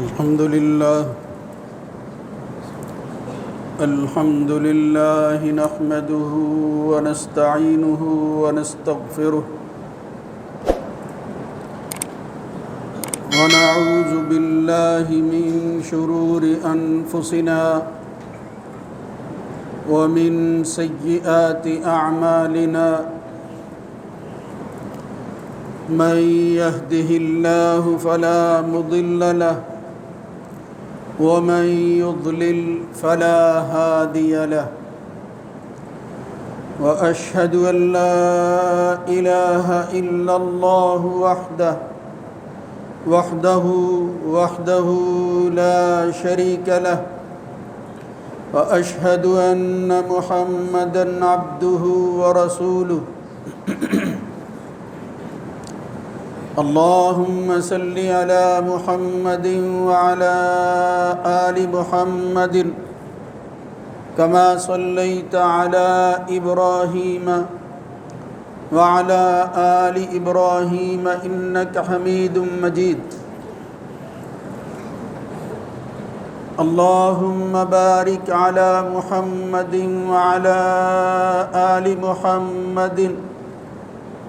الحمد لله نحمده ونستعينه ونستغفره ونعوذ بالله من شرور أنفسنا ومن سيئات أعمالنا من يهده الله فلا مضل له ومن يضلل فلا هادي له وأشهد أن لا إله إلا الله وحده لا شريك له وأشهد أن محمدًا عبده ورسوله اللهم صل على محمد وعلى آل محمد كما صليت على إبراهيم وعلى آل إبراهيم إنك حميد مجيد اللهم بارك على محمد وعلى آل محمد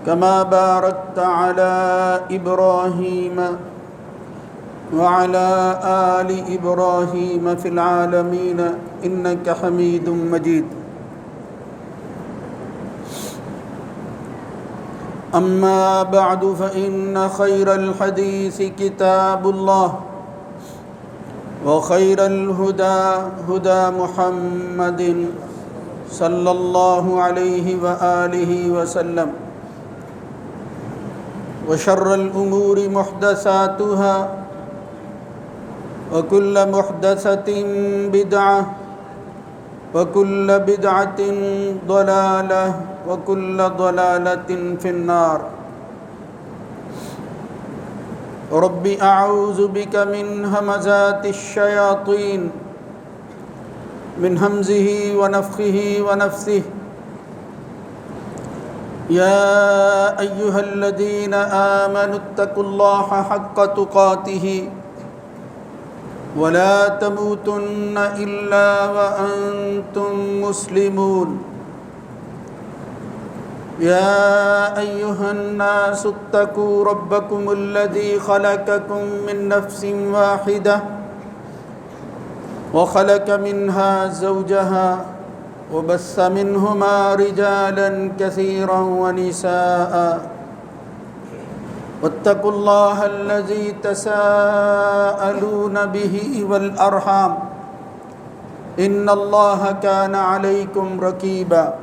كما باركت على إبراهيم وعلى آل إبراهيم في العالمين إنك حميد مجيد أما بعد فإن خير الحديث كتاب الله وخير الهدى هدى محمد صلى الله عليه وآله وسلم وشر الأمور محدثاتها وكل محدثة بدعة وكل بدعة ضلالة وكل ضلالة في النار رب أعوذ بك من همزات الشياطين من همزه ونفخه ونفثه يا أيها الذين آمنوا اتقوا الله حق تقاته ولا تموتن إلا وأنتم مسلمون يا أيها الناس اتقوا ربكم الذي خلقكم من نفس واحدة وخلق منها زوجها وبث منهما رجالا كثيرا ونساء واتقوا الله الذي تساءلون به والأرحام إن الله كان عليكم رقيبا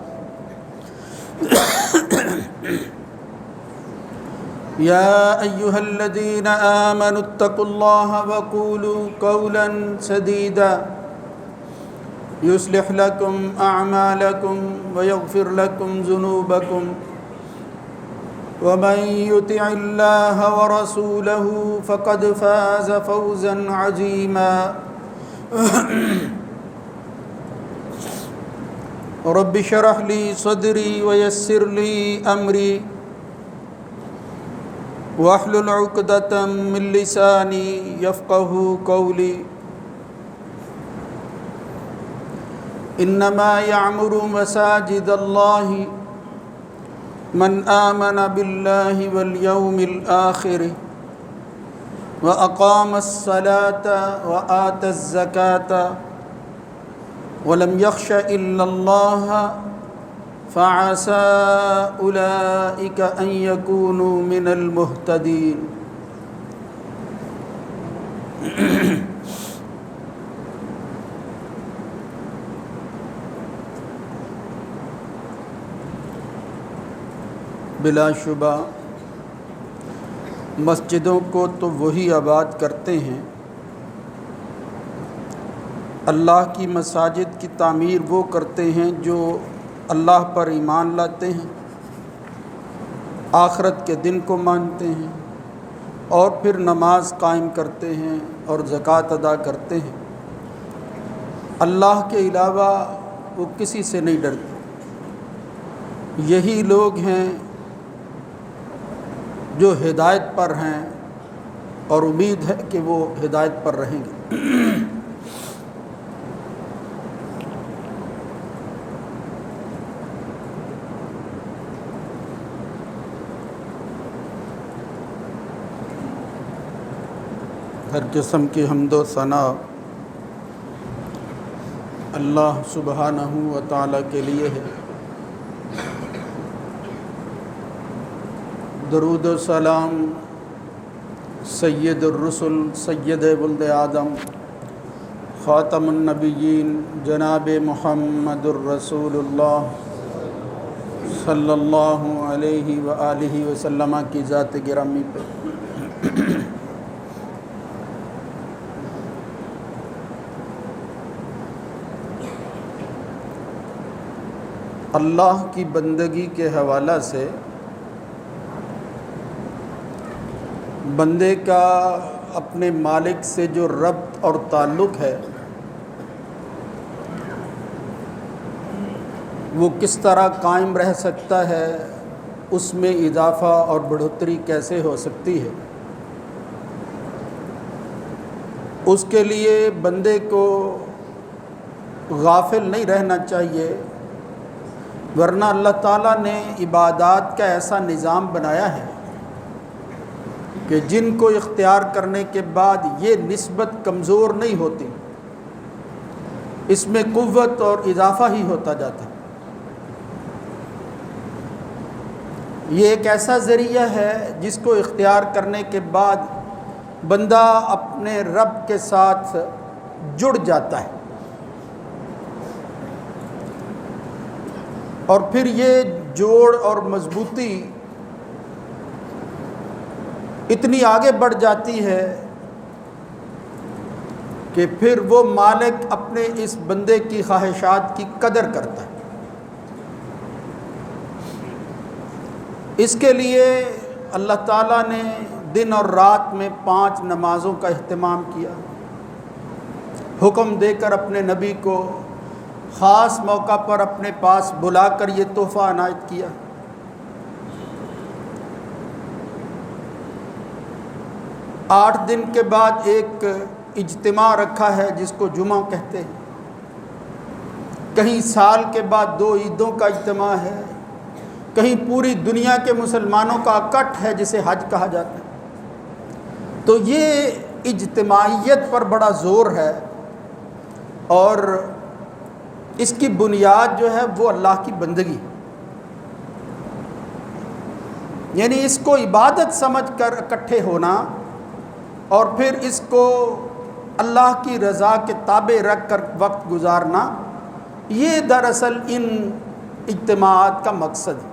يا أيها الذين آمنوا اتقوا الله وقولوا قولا سديدا يصلح لكم أعمالكم ويغفر لكم ذنوبكم ومن يطع الله ورسوله فقد فاز فوزا عظيما رب اشرح لي صدري ويسر لي أمري واحلل عقدة من لساني يفقه قولي إنما يعمر مساجد الله من آمن بالله واليوم الآخر وأقام الصلاة وآتى الزكاة ولم يخش إلا الله فعسى أولئك أن يكونوا من المهتدين بلا شبہ مسجدوں کو تو وہی آباد کرتے ہیں، اللہ کی مساجد کی تعمیر وہ کرتے ہیں جو اللہ پر ایمان لاتے ہیں، آخرت کے دن کو مانتے ہیں اور پھر نماز قائم کرتے ہیں اور زکوٰۃ ادا کرتے ہیں۔ اللہ کے علاوہ وہ کسی سے نہیں ڈرتے۔ یہی لوگ ہیں جو ہدایت پر ہیں اور امید ہے کہ وہ ہدایت پر رہیں گے۔ ہر قسم کی حمد و ثنا اللہ سبحانہ و تعالیٰ کے لیے ہے۔ درود و سلام سید الرسل سید ولد آدم خاتم النبیین جناب محمد الرسول اللہ صلی اللہ علیہ وآلہ وسلم کی ذات گرامی پہ اللہ کی بندگی کے حوالہ سے بندے کا اپنے مالک سے جو ربط اور تعلق ہے وہ کس طرح قائم رہ سکتا ہے، اس میں اضافہ اور بڑھوتری کیسے ہو سکتی ہے، اس کے لیے بندے کو غافل نہیں رہنا چاہیے، ورنہ اللہ تعالیٰ نے عبادات کا ایسا نظام بنایا ہے کہ جن کو اختیار کرنے کے بعد یہ نسبت کمزور نہیں ہوتی، اس میں قوت اور اضافہ ہی ہوتا جاتا ہے۔ یہ ایک ایسا ذریعہ ہے جس کو اختیار کرنے کے بعد بندہ اپنے رب کے ساتھ جڑ جاتا ہے، اور پھر یہ جوڑ اور مضبوطی اتنی آگے بڑھ جاتی ہے کہ پھر وہ مالک اپنے اس بندے کی خواہشات کی قدر کرتا ہے۔ اس کے لیے اللہ تعالیٰ نے دن اور رات میں 5 نمازوں کا اہتمام کیا، حکم دے کر اپنے نبی کو خاص موقع پر اپنے پاس بلا کر یہ تحفہ عنایت کیا۔ 8 دن کے بعد ایک اجتماع رکھا ہے جس کو جمعہ کہتے ہیں، کہیں سال کے بعد 2 عیدوں کا اجتماع ہے، کہیں پوری دنیا کے مسلمانوں کا اکٹھ ہے جسے حج کہا جاتا ہے۔ تو یہ اجتماعیت پر بڑا زور ہے، اور اس کی بنیاد جو ہے وہ اللہ کی بندگی، یعنی اس کو عبادت سمجھ کر اکٹھے ہونا اور پھر اس کو اللہ کی رضا کے تابع رکھ کر وقت گزارنا، یہ دراصل ان اجتماعات کا مقصد ہے۔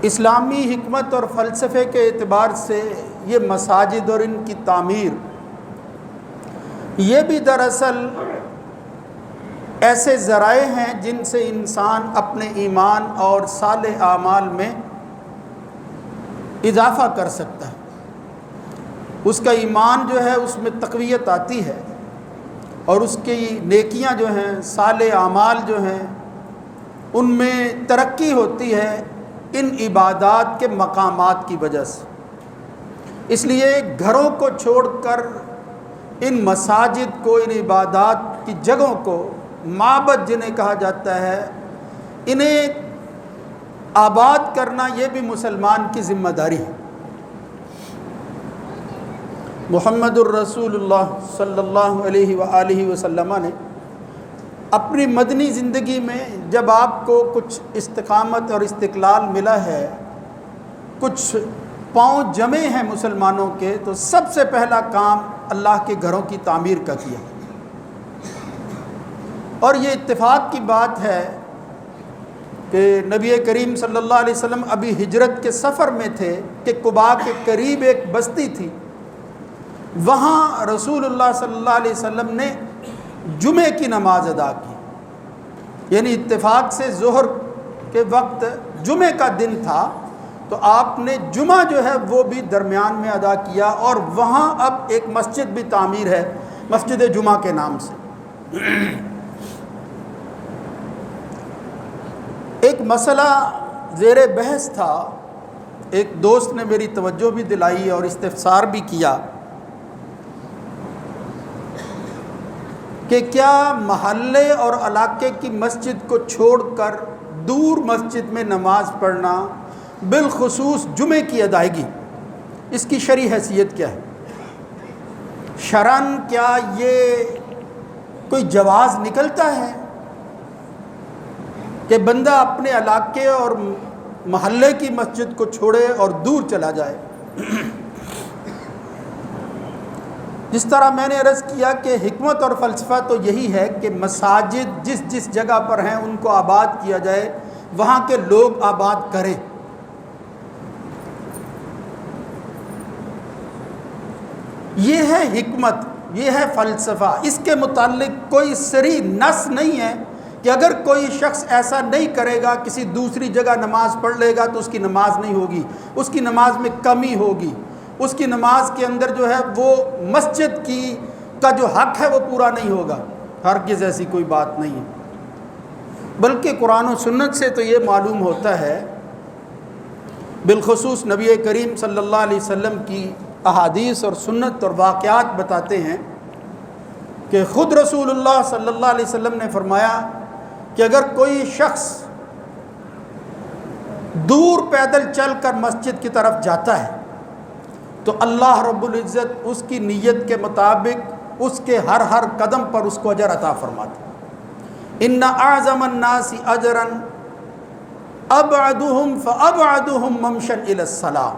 اسلامی حکمت اور فلسفے کے اعتبار سے یہ مساجد اور ان کی تعمیر یہ بھی دراصل ایسے ذرائع ہیں جن سے انسان اپنے ایمان اور صالح اعمال میں اضافہ کر سکتا ہے، اس کا ایمان جو ہے اس میں تقویت آتی ہے، اور اس کی نیکیاں جو ہیں، صالح اعمال جو ہیں، ان میں ترقی ہوتی ہے ان عبادات کے مقامات کی وجہ سے۔ اس لیے گھروں کو چھوڑ کر ان مساجد کو، ان عبادات کی جگہوں کو، معبد جنہیں کہا جاتا ہے، انہیں آباد کرنا یہ بھی مسلمان کی ذمہ داری ہے۔ محمد الرسول اللہ صلی اللہ علیہ وآلہ وسلم نے اپنی مدنی زندگی میں جب آپ کو کچھ استقامت اور استقلال ملا ہے، کچھ پاؤں جمے ہیں مسلمانوں کے، تو سب سے پہلا کام اللہ کے گھروں کی تعمیر کا کیا، اور یہ اتفاق کی بات ہے کہ نبی کریم صلی اللہ علیہ وسلم ابھی ہجرت کے سفر میں تھے کہ قباء کے قریب ایک بستی تھی، وہاں رسول اللہ صلی اللہ علیہ وسلم نے جمعے کی نماز ادا کی، یعنی اتفاق سے ظہر کے وقت جمعے کا دن تھا، تو آپ نے جمعہ جو ہے وہ بھی درمیان میں ادا کیا، اور وہاں اب ایک مسجد بھی تعمیر ہے مسجد جمعہ کے نام سے۔ ایک مسئلہ زیر بحث تھا، ایک دوست نے میری توجہ بھی دلائی اور استفسار بھی کیا کہ کیا محلے اور علاقے کی مسجد کو چھوڑ کر دور مسجد میں نماز پڑھنا، بالخصوص جمعے کی ادائیگی، اس کی شرعی حیثیت کیا ہے؟ شرعاً کیا یہ کوئی جواز نکلتا ہے کہ بندہ اپنے علاقے اور محلے کی مسجد کو چھوڑے اور دور چلا جائے؟ جس طرح میں نے عرض کیا کہ حکمت اور فلسفہ تو یہی ہے کہ مساجد جس جس جگہ پر ہیں ان کو آباد کیا جائے، وہاں کے لوگ آباد کریں۔ یہ ہے حکمت، یہ ہے فلسفہ۔ اس کے متعلق کوئی صریح نص نہیں ہے کہ اگر کوئی شخص ایسا نہیں کرے گا، کسی دوسری جگہ نماز پڑھ لے گا تو اس کی نماز نہیں ہوگی، اس کی نماز میں کمی ہوگی، اس کی نماز کے اندر جو ہے وہ مسجد کا جو حق ہے وہ پورا نہیں ہوگا۔ ہرگز ایسی کوئی بات نہیں ہے، بلکہ قرآن و سنت سے تو یہ معلوم ہوتا ہے، بالخصوص نبی کریم صلی اللہ علیہ وسلم کی احادیث اور سنت اور واقعات بتاتے ہیں کہ خود رسول اللہ صلی اللہ علیہ وسلم نے فرمایا کہ اگر کوئی شخص دور پیدل چل کر مسجد کی طرف جاتا ہے تو اللہ رب العزت اس کی نیت کے مطابق اس کے ہر قدم پر اس کو اجر عطا فرماتے ہیں۔ ان اعظم الناس اجرا ابعدهم فابعدهم ممشا الى الصلاۃ،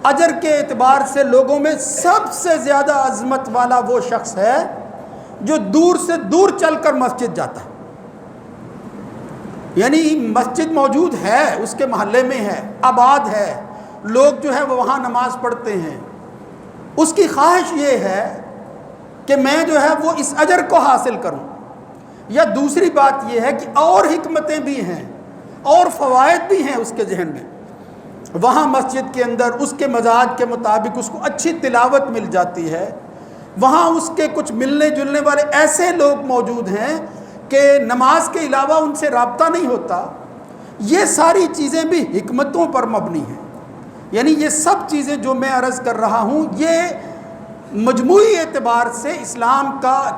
اجر کے اعتبار سے لوگوں میں سب سے زیادہ عظمت والا وہ شخص ہے جو دور سے دور چل کر مسجد جاتا ہے، یعنی مسجد موجود ہے، اس کے محلے میں ہے، آباد ہے، لوگ جو ہے وہ وہاں نماز پڑھتے ہیں، اس کی خواہش یہ ہے کہ میں جو ہے وہ اس اجر کو حاصل کروں۔ یا دوسری بات یہ ہے کہ اور حکمتیں بھی ہیں اور فوائد بھی ہیں اس کے ذہن میں، وہاں مسجد کے اندر اس کے مزاج کے مطابق اس کو اچھی تلاوت مل جاتی ہے، وہاں اس کے کچھ ملنے جلنے والے ایسے لوگ موجود ہیں کہ نماز کے علاوہ ان سے رابطہ نہیں ہوتا۔ یہ ساری چیزیں بھی حکمتوں پر مبنی ہیں، یعنی یہ سب چیزیں جو میں عرض کر رہا ہوں یہ مجموعی اعتبار سے اسلام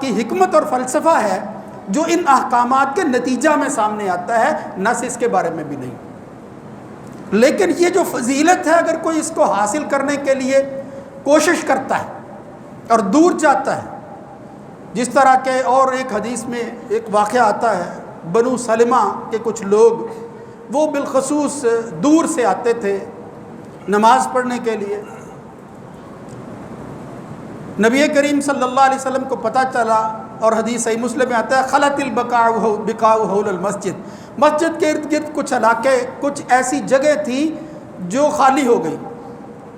کی حکمت اور فلسفہ ہے جو ان احکامات کے نتیجہ میں سامنے آتا ہے، نص اس کے بارے میں بھی نہیں۔ لیکن یہ جو فضیلت ہے، اگر کوئی اس کو حاصل کرنے کے لیے کوشش کرتا ہے اور دور جاتا ہے، جس طرح کہ اور ایک حدیث میں ایک واقعہ آتا ہے، بنو سلمہ کے کچھ لوگ وہ بالخصوص دور سے آتے تھے نماز پڑھنے کے لیے، نبی کریم صلی اللہ علیہ وسلم کو پتہ چلا، اور حدیث صحیح مسلم میں آتا ہے خلت البقاع حول المسجد، مسجد کے ارد گرد کچھ علاقے، کچھ ایسی جگہ تھی جو خالی ہو گئی،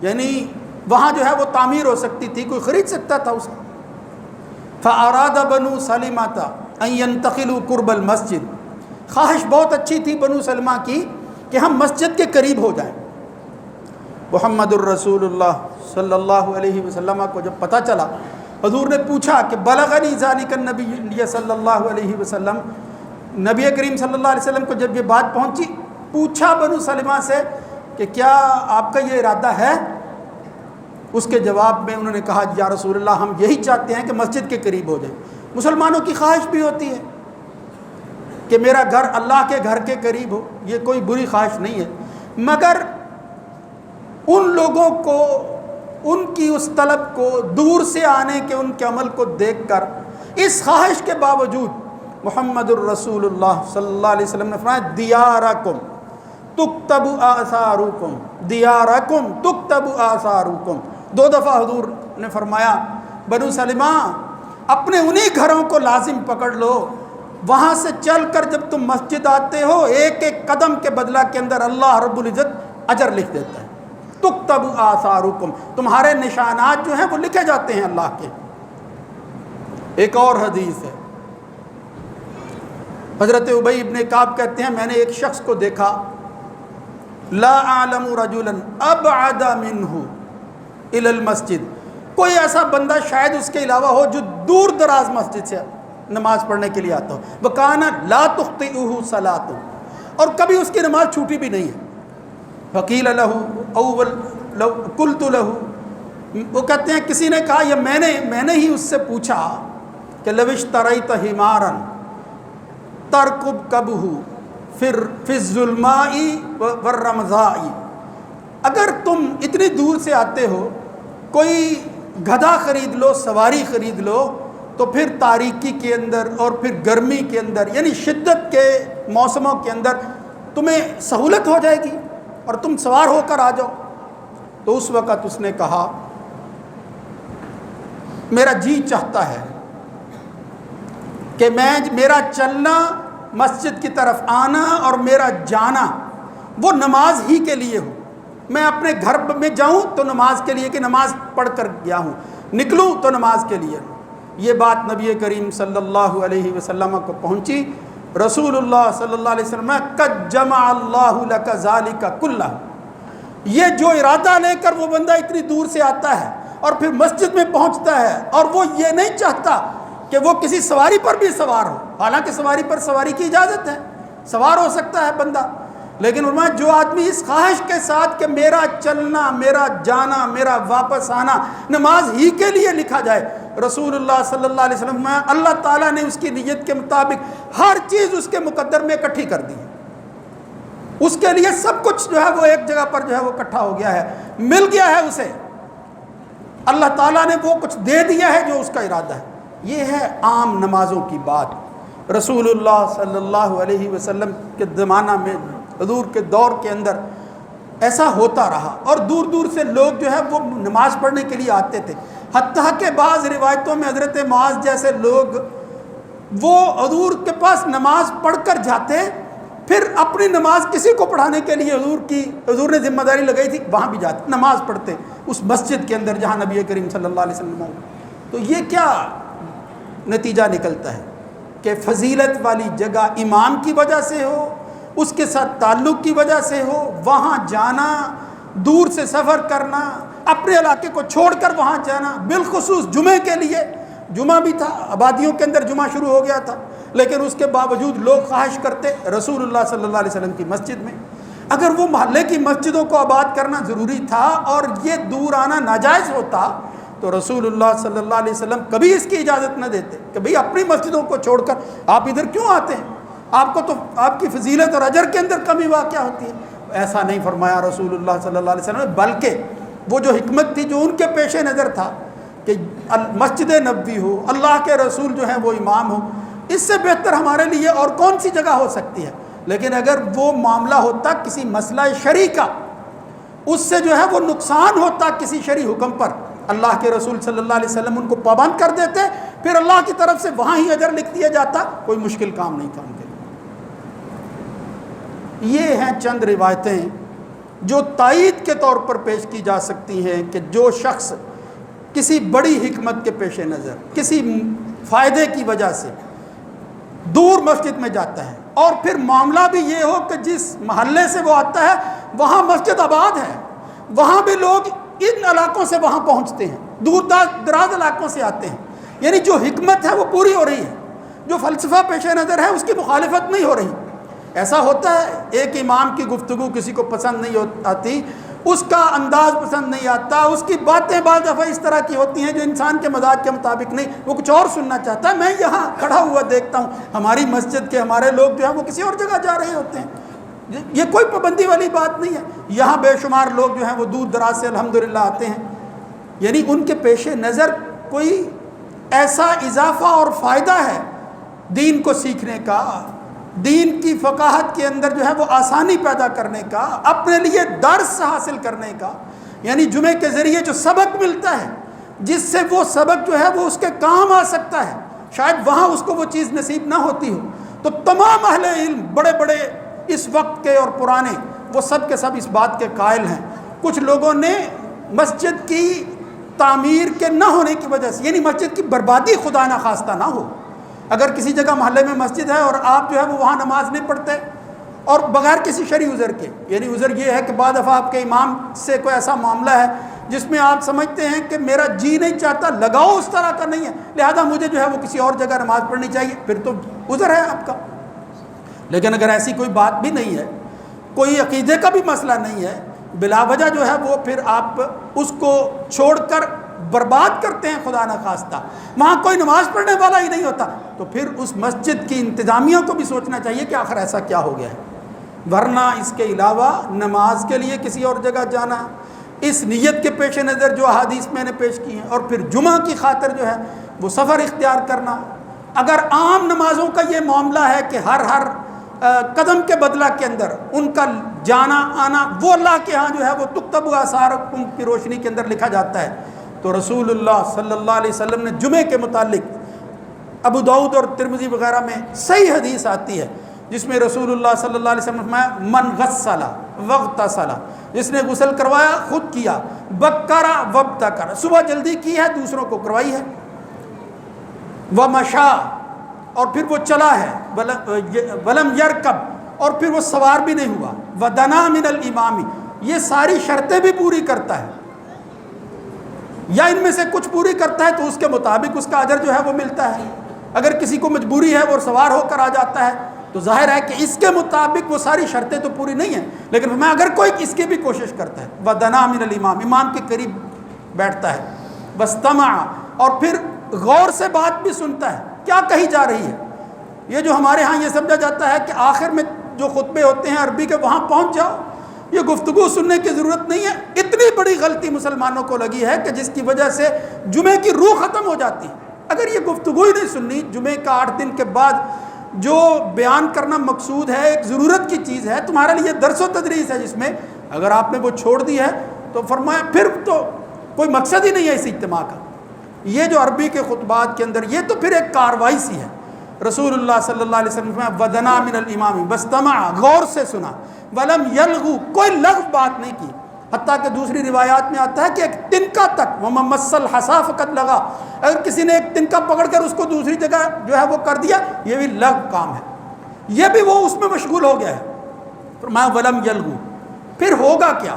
یعنی وہاں جو ہے وہ تعمیر ہو سکتی تھی، کوئی خرید سکتا تھا اس کو۔ فَأَرَادَ بَنُو سَلِمَةَ أَن يَنْتَقِلُوا قُرْبَ الْمَسْجِدِ، خواہش بہت اچھی تھی بنو سلمہ کی کہ ہم مسجد کے قریب ہو جائیں۔ محمد الرسول اللہ صلی اللہ علیہ وسلم کو جب پتہ چلا، حضور نے پوچھا کہ بلغنی ذالک النبی صلی اللہ علیہ وسلم، نبی کریم صلی اللہ علیہ وسلم کو جب یہ بات پہنچی، پوچھا بنو سلمہ سے کہ کیا آپ کا یہ ارادہ ہے؟ اس کے جواب میں انہوں نے کہا یا رسول اللہ ہم یہی چاہتے ہیں کہ مسجد کے قریب ہو جائیں۔ مسلمانوں کی خواہش بھی ہوتی ہے کہ میرا گھر اللہ کے گھر کے قریب ہو، یہ کوئی بری خواہش نہیں ہے، مگر ان لوگوں کو، ان کی اس طلب کو، دور سے آنے کے ان کے عمل کو دیکھ کر، اس خواہش کے باوجود محمد الرسول اللہ صلی اللہ علیہ وسلم نے فرمایا دیارکم تکتب آثارکم، دیارکم تکتب آثارکم، 2 دفعہ حضور نے فرمایا بنو سلمہ اپنے انہی گھروں کو لازم پکڑ لو، وہاں سے چل کر جب تم مسجد آتے ہو ایک ایک قدم کے بدلہ کے اندر اللہ رب العزت اجر لکھ دیتا ہے، تکتب آثارکم، تمہارے نشانات جو ہیں وہ لکھے جاتے ہیں اللہ کے۔ ایک اور حدیث ہے، حضرت ابی ابن کعب کہتے ہیں میں نے ایک شخص کو دیکھا، لا اعلم رجلا ابعد منہ الی المسجد، کوئی ایسا بندہ شاید اس کے علاوہ ہو جو دور دراز مسجد سے نماز پڑھنے کے لیے آتا ہو، وکان لا تخطئہ صلاۃ، اور کبھی اس کی نماز چھوٹی بھی نہیں ہے. وقیل لہ اول لو قلت لہ، وہ کہتے ہیں کسی نے کہا یہ میں نے ہی اس سے پوچھا کہ لو اشتریت حمارا ترکب کبہ فی الظلماء والرمضاء، اگر تم اتنی دور سے آتے ہو کوئی گدھا خرید لو، سواری خرید لو، تو پھر تاریکی کے اندر اور پھر گرمی کے اندر، یعنی شدت کے موسموں کے اندر تمہیں سہولت ہو جائے گی اور تم سوار ہو کر آ جاؤ. تو اس وقت اس نے کہا میرا جی چاہتا ہے کہ میرا چلنا، مسجد کی طرف آنا اور میرا جانا وہ نماز ہی کے لیے ہو. میں اپنے گھر میں جاؤں تو نماز کے لیے کہ نماز پڑھ کر گیا ہوں، نکلوں تو نماز کے لیے. یہ بات نبی کریم صلی اللہ علیہ وسلم کو پہنچی. رسول اللہ صلی اللہ علیہ وسلم قد جمع اللہ لک ذالک کلہ، یہ جو ارادہ لے کر وہ بندہ اتنی دور سے آتا ہے اور پھر مسجد میں پہنچتا ہے اور وہ یہ نہیں چاہتا کہ وہ کسی سواری پر بھی سوار ہو، حالانکہ سواری پر سواری کی اجازت ہے، سوار ہو سکتا ہے بندہ، لیکن فرمایا جو آدمی اس خواہش کے ساتھ کہ میرا چلنا، میرا جانا، میرا واپس آنا نماز ہی کے لیے لکھا جائے، رسول اللہ صلی اللہ علیہ وسلم میں اللہ تعالیٰ نے اس کی نیت کے مطابق ہر چیز اس کے مقدر میں اکٹھی کر دی. اس کے لیے سب کچھ جو ہے وہ ایک جگہ پر جو ہے وہ اکٹھا ہو گیا ہے، مل گیا ہے اسے. اللہ تعالیٰ نے وہ کچھ دے دیا ہے جو اس کا ارادہ ہے. یہ ہے عام نمازوں کی بات. رسول اللہ صلی اللہ علیہ وسلم کے زمانہ میں، حضور کے دور کے اندر ایسا ہوتا رہا، اور دور دور سے لوگ جو ہے وہ نماز پڑھنے کے لیے آتے تھے. حتیٰ کہ بعض روایتوں میں حضرت معاذ جیسے لوگ وہ حضور کے پاس نماز پڑھ کر جاتے، پھر اپنی نماز کسی کو پڑھانے کے لیے حضور نے ذمہ داری لگائی تھی، وہاں بھی جاتے نماز پڑھتے اس مسجد کے اندر جہاں نبی کریم صلی اللہ علیہ وسلم ہو. تو یہ کیا نتیجہ نکلتا ہے کہ فضیلت والی جگہ امام کی وجہ سے ہو، اس کے ساتھ تعلق کی وجہ سے ہو، وہاں جانا، دور سے سفر کرنا، اپنے علاقے کو چھوڑ کر وہاں جانا، بالخصوص جمعے کے لیے. جمعہ بھی تھا، آبادیوں کے اندر جمعہ شروع ہو گیا تھا، لیکن اس کے باوجود لوگ خواہش کرتے رسول اللہ صلی اللہ علیہ وسلم کی مسجد میں. اگر وہ محلے کی مسجدوں کو آباد کرنا ضروری تھا اور یہ دور آنا ناجائز ہوتا تو رسول اللہ صلی اللہ علیہ وسلم کبھی اس کی اجازت نہ دیتے کہ بھئی اپنی مسجدوں کو چھوڑ کر آپ ادھر کیوں آتے ہیں، آپ کو تو آپ کی فضیلت اور اجر کے اندر کمی واقع ہوتی ہے. ایسا نہیں فرمایا رسول اللہ صلی اللہ علیہ وسلم، بلکہ وہ جو حکمت تھی جو ان کے پیش نظر تھا کہ مسجد نبوی ہو، اللہ کے رسول جو ہیں وہ امام ہو، اس سے بہتر ہمارے لیے اور کون سی جگہ ہو سکتی ہے. لیکن اگر وہ معاملہ ہوتا کسی مسئلہ شرعی کا، اس سے جو ہے وہ نقصان ہوتا کسی شرعی حکم پر، اللہ کے رسول صلی اللہ علیہ وسلم ان کو پابند کر دیتے، پھر اللہ کی طرف سے وہاں ہی اجر لکھ دیا جاتا، کوئی مشکل کام نہیں تھا ان کے لیے. یہ ہیں چند روایتیں جو تائید کے طور پر پیش کی جا سکتی ہیں کہ جو شخص کسی بڑی حکمت کے پیش نظر، کسی فائدے کی وجہ سے دور مسجد میں جاتا ہے، اور پھر معاملہ بھی یہ ہو کہ جس محلے سے وہ آتا ہے وہاں مسجد آباد ہے، وہاں بھی لوگ ان علاقوں سے وہاں پہنچتے ہیں، دور دراز علاقوں سے آتے ہیں، یعنی جو حکمت ہے وہ پوری ہو رہی ہے، جو فلسفہ پیش نظر ہے اس کی مخالفت نہیں ہو رہی. ایسا ہوتا ہے ایک امام کی گفتگو کسی کو پسند نہیں آتی، اس کا انداز پسند نہیں آتا، اس کی باتیں بعض دفعہ اس طرح کی ہوتی ہیں جو انسان کے مزاج کے مطابق نہیں، وہ کچھ اور سننا چاہتا ہے. میں یہاں کھڑا ہوا دیکھتا ہوں ہماری مسجد کے ہمارے لوگ جو ہیں وہ کسی اور جگہ جا رہے ہوتے ہیں. یہ کوئی پابندی والی بات نہیں ہے. یہاں بے شمار لوگ جو ہیں وہ دور دراز سے الحمدللہ آتے ہیں، یعنی ان کے پیش نظر کوئی ایسا اضافہ اور فائدہ ہے دین کو سیکھنے کا، دین کی فقاہت کے اندر جو ہے وہ آسانی پیدا کرنے کا، اپنے لیے درس حاصل کرنے کا، یعنی جمعے کے ذریعے جو سبق ملتا ہے جس سے وہ سبق جو ہے وہ اس کے کام آ سکتا ہے، شاید وہاں اس کو وہ چیز نصیب نہ ہوتی ہو. تو تمام اہل علم بڑے بڑے اس وقت کے اور پرانے وہ سب کے سب اس بات کے قائل ہیں. کچھ لوگوں نے مسجد کی تعمیر کے نہ ہونے کی وجہ سے، یعنی مسجد کی بربادی خدا نخواستہ نہ ہو، اگر کسی جگہ محلے میں مسجد ہے اور آپ جو ہے وہ وہاں نماز نہیں پڑھتے اور بغیر کسی شرعی عذر کے، یعنی عذر یہ ہے کہ بعض دفعہ آپ کے امام سے کوئی ایسا معاملہ ہے جس میں آپ سمجھتے ہیں کہ میرا جی نہیں چاہتا، لگاؤ اس طرح کا نہیں ہے، لہذا مجھے جو ہے وہ کسی اور جگہ نماز پڑھنی چاہیے، پھر تو عذر ہے آپ کا. لیکن اگر ایسی کوئی بات بھی نہیں ہے، کوئی عقیدے کا بھی مسئلہ نہیں ہے، بلا وجہ جو ہے وہ پھر آپ اس کو چھوڑ کر برباد کرتے ہیں خدا نخواستہ، وہاں کوئی نماز پڑھنے والا ہی نہیں ہوتا، تو پھر اس مسجد کی انتظامیہ کو بھی سوچنا چاہیے کہ آخر ایسا کیا ہو گیا ہے۔ ورنہ اس کے علاوہ نماز کے لیے کسی اور جگہ جانا، اس نیت کے پیش نظر جو احادیث میں نے پیش کی ہیں، اور پھر جمعہ کی خاطر جو ہے وہ سفر اختیار کرنا، اگر عام نمازوں کا یہ معاملہ ہے کہ ہر قدم کے بدلہ کے اندر ان کا جانا آنا وہ اللہ کے ہاں جو ہے وہ تکتب آثارکم کی روشنی کے اندر لکھا جاتا ہے، تو رسول اللہ صلی اللہ علیہ وسلم نے جمعے کے متعلق ابو داؤد اور ترمذی وغیرہ میں صحیح حدیث آتی ہے جس میں رسول اللہ صلی اللہ علیہ وسلم نے فرمایا من غسل واغتسل، جس نے غسل کروایا خود کیا، بکرا وابتکر، صبح جلدی کی ہے دوسروں کو کروائی ہے، ومشا، اور پھر وہ چلا ہے، ولم یرکب، اور پھر وہ سوار بھی نہیں ہوا، ودنا من الامام، یہ ساری شرطیں بھی پوری کرتا ہے، یا ان میں سے کچھ پوری کرتا ہے تو اس کے مطابق اس کا اجر جو ہے وہ ملتا ہے۔ اگر کسی کو مجبوری ہے وہ سوار ہو کر آ جاتا ہے تو ظاہر ہے کہ اس کے مطابق وہ ساری شرطیں تو پوری نہیں ہیں، لیکن میں اگر کوئی اس کی بھی کوشش کرتا ہے، وَدَنَا مِنَ الْإِمَامِ، امام کے قریب بیٹھتا ہے، وَاسْتَمَعَ، اور پھر غور سے بات بھی سنتا ہے کیا کہی جا رہی ہے۔ یہ جو ہمارے ہاں یہ سمجھا جاتا ہے کہ آخر میں جو خطبے ہوتے ہیں عربی کے وہاں پہنچ جاؤ، یہ گفتگو سننے کی ضرورت نہیں ہے۔ اتنی بڑی غلطی مسلمانوں کو لگی ہے کہ جس کی وجہ سے جمعے کی روح ختم ہو جاتی ہے۔ اگر یہ گفتگو ہی نہیں سننی، جمعے کا 8 دن کے بعد جو بیان کرنا مقصود ہے، ایک ضرورت کی چیز ہے، تمہارے لیے درس و تدریس ہے، جس میں اگر آپ نے وہ چھوڑ دی ہے تو فرمایا پھر تو کوئی مقصد ہی نہیں ہے اس اجتماع کا۔ یہ جو عربی کے خطبات کے اندر یہ تو پھر ایک کاروائی سی ہے۔ رسول اللہ صلی اللہ علیہ وسلم نے وَدَنَا مِنَ الْإِمَامِ، وَاسْتَمَعَ، غور سے سنا، وَلَمْ يَلْغُ، کوئی لغو بات نہیں کی، حتیٰ کہ دوسری روایات میں آتا ہے کہ ایک تنکا تک، وَمَن مَسَّ الْحَصَىٰ فَقَدْ لَغَا، اگر کسی نے ایک تنکا پکڑ کر اس کو دوسری جگہ جو ہے وہ کر دیا، یہ بھی لغو کام ہے، یہ بھی وہ اس میں مشغول ہو گیا ہے۔ فرمایا وَلَمْ يَلْغُ، پھر ہوگا کیا؟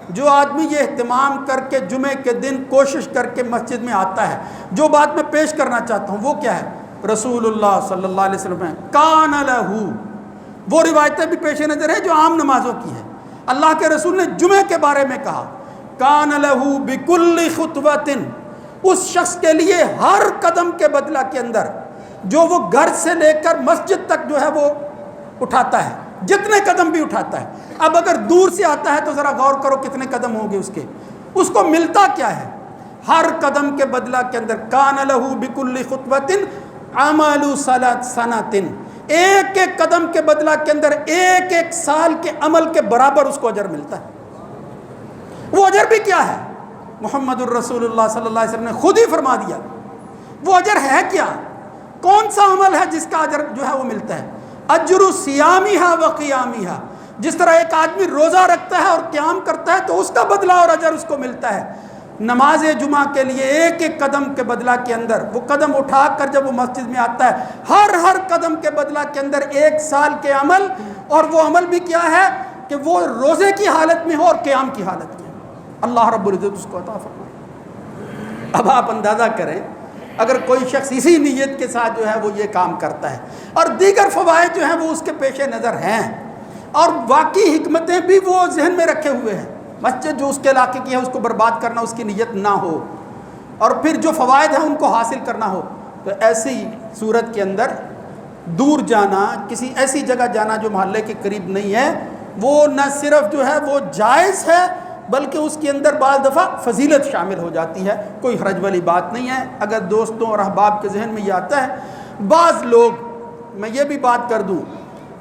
جو آدمی یہ اہتمام کر کے جمعے کے دن کوشش کر کے مسجد میں آتا ہے، جو بات میں پیش کرنا چاہتا ہوں وہ کیا ہے؟ رسول اللہ صلی اللہ علیہ وسلم کان لہو، وہ روایتیں بھی پیش نظر ہیں جو عام نمازوں کی ہیں۔ اللہ کے رسول نے جمعے کے بارے میں کہا کان لہو بکل خطوۃ، اس شخص کے لیے ہر قدم کے بدلہ کے اندر جو وہ گھر سے لے کر مسجد تک جو ہے وہ اٹھاتا ہے، جتنے قدم بھی اٹھاتا ہے۔ اب اگر دور سے آتا ہے تو ذرا غور کرو کتنے قدم ہوں گے اس کے، اس کو ملتا کیا ہے؟ ہر قدم کے بدلہ کے اندر کان لہو بکل خطوۃ عمل سنۃ، ایک ایک قدم کے بدلہ کے اندر ایک ایک سال کے عمل کے برابر اس کو اجر ملتا ہے۔ وہ اجر بھی کیا ہے؟ محمد الرسول اللہ صلی اللہ علیہ وسلم نے خود ہی فرما دیا وہ اجر ہے کیا، کون سا عمل ہے جس کا اجر جو ہے وہ ملتا ہے؟ اجر صیامہا و قیامہا، جس طرح ایک آدمی روزہ رکھتا ہے اور قیام کرتا ہے تو اس کا بدلہ اور اجر اس کو ملتا ہے۔ نماز جمعہ کے لیے ایک ایک قدم کے بدلہ کے اندر وہ قدم اٹھا کر جب وہ مسجد میں آتا ہے، ہر قدم کے بدلہ کے اندر 1 سال کے عمل، اور وہ عمل بھی کیا ہے کہ وہ روزے کی حالت میں ہو اور قیام کی حالت میں۔ اللہ رب العزت اس کو عطا فرمائے۔ اب آپ اندازہ کریں اگر کوئی شخص اسی نیت کے ساتھ جو ہے وہ یہ کام کرتا ہے، اور دیگر فوائد جو ہیں وہ اس کے پیش نظر ہیں، اور واقعی حکمتیں بھی وہ ذہن میں رکھے ہوئے ہیں، مسجد جو اس کے علاقے کی ہے اس کو برباد کرنا اس کی نیت نہ ہو، اور پھر جو فوائد ہیں ان کو حاصل کرنا ہو، تو ایسی صورت کے اندر دور جانا، کسی ایسی جگہ جانا جو محلے کے قریب نہیں ہے، وہ نہ صرف جو ہے وہ جائز ہے بلکہ اس کے اندر بعض دفعہ فضیلت شامل ہو جاتی ہے، کوئی حرج والی بات نہیں ہے۔ اگر دوستوں اور احباب کے ذہن میں یہ آتا ہے، بعض لوگ، میں یہ بھی بات کر دوں،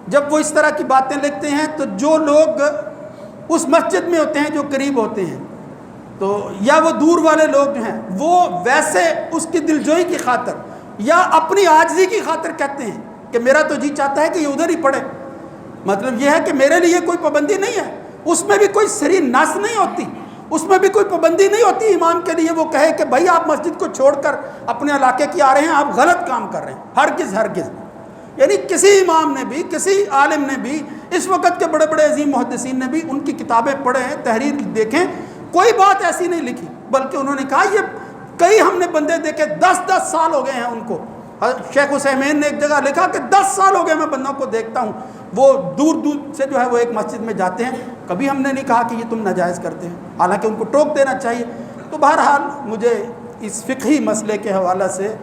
جب وہ اس طرح کی باتیں لکھتے ہیں تو جو لوگ اس مسجد میں ہوتے ہیں جو قریب ہوتے ہیں، تو یا وہ دور والے لوگ جو ہیں وہ ویسے اس کی دلجوئی کی خاطر یا اپنی عاجزی کی خاطر کہتے ہیں کہ میرا تو جی چاہتا ہے کہ یہ ادھر ہی پڑھے، مطلب یہ ہے کہ میرے لیے کوئی پابندی نہیں ہے، اس میں بھی کوئی صریح نص نہیں ہوتی، اس میں بھی کوئی پابندی نہیں ہوتی امام کے لیے وہ کہے کہ بھائی آپ مسجد کو چھوڑ کر اپنے علاقے کی آ رہے ہیں، آپ غلط کام کر رہے ہیں، ہرگز۔ یعنی کسی امام نے بھی، کسی عالم نے بھی، اس وقت کے بڑے بڑے عظیم محدثین نے بھی ان کی کتابیں پڑھیں، تحریر دیکھیں، کوئی بات ایسی نہیں لکھی، بلکہ انہوں نے کہا یہ کئی ہم نے بندے دیکھے 10 سال ہو گئے ہیں ان کو، شیخ حسین نے ایک جگہ لکھا کہ 10 سال ہو گئے میں بندوں کو دیکھتا ہوں، وہ دور دور سے جو ہے وہ ایک مسجد میں جاتے ہیں، کبھی ہم نے نہیں کہا کہ یہ تم ناجائز کرتے ہیں، حالانکہ ان کو ٹوک دینا چاہیے۔ تو بہرحال مجھے اس فقہی مسئلے کے حوالہ سے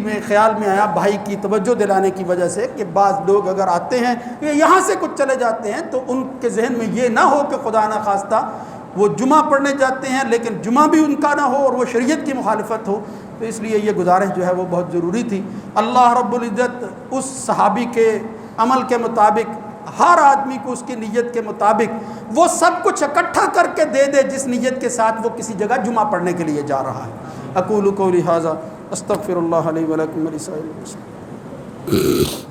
میں خیال میں آیا بھائی کی توجہ دلانے کی وجہ سے کہ بعض لوگ اگر آتے ہیں یہاں سے کچھ چلے جاتے ہیں تو ان کے ذہن میں یہ نہ ہو کہ خدا نہ خواستہ وہ جمعہ پڑھنے جاتے ہیں لیکن جمعہ بھی ان کا نہ ہو اور وہ شریعت کی مخالفت ہو، تو اس لیے یہ گزارش جو ہے وہ بہت ضروری تھی۔ اللہ رب العزت اس صحابی کے عمل کے مطابق ہر آدمی کو اس کی نیت کے مطابق وہ سب کچھ اکٹھا کر کے دے دے جس نیت کے ساتھ وہ کسی جگہ جمعہ پڑھنے کے لیے جا رہا ہے۔ اقول قولی ھذا استغفر اللہ لی ولکم ولسائر المسلمین۔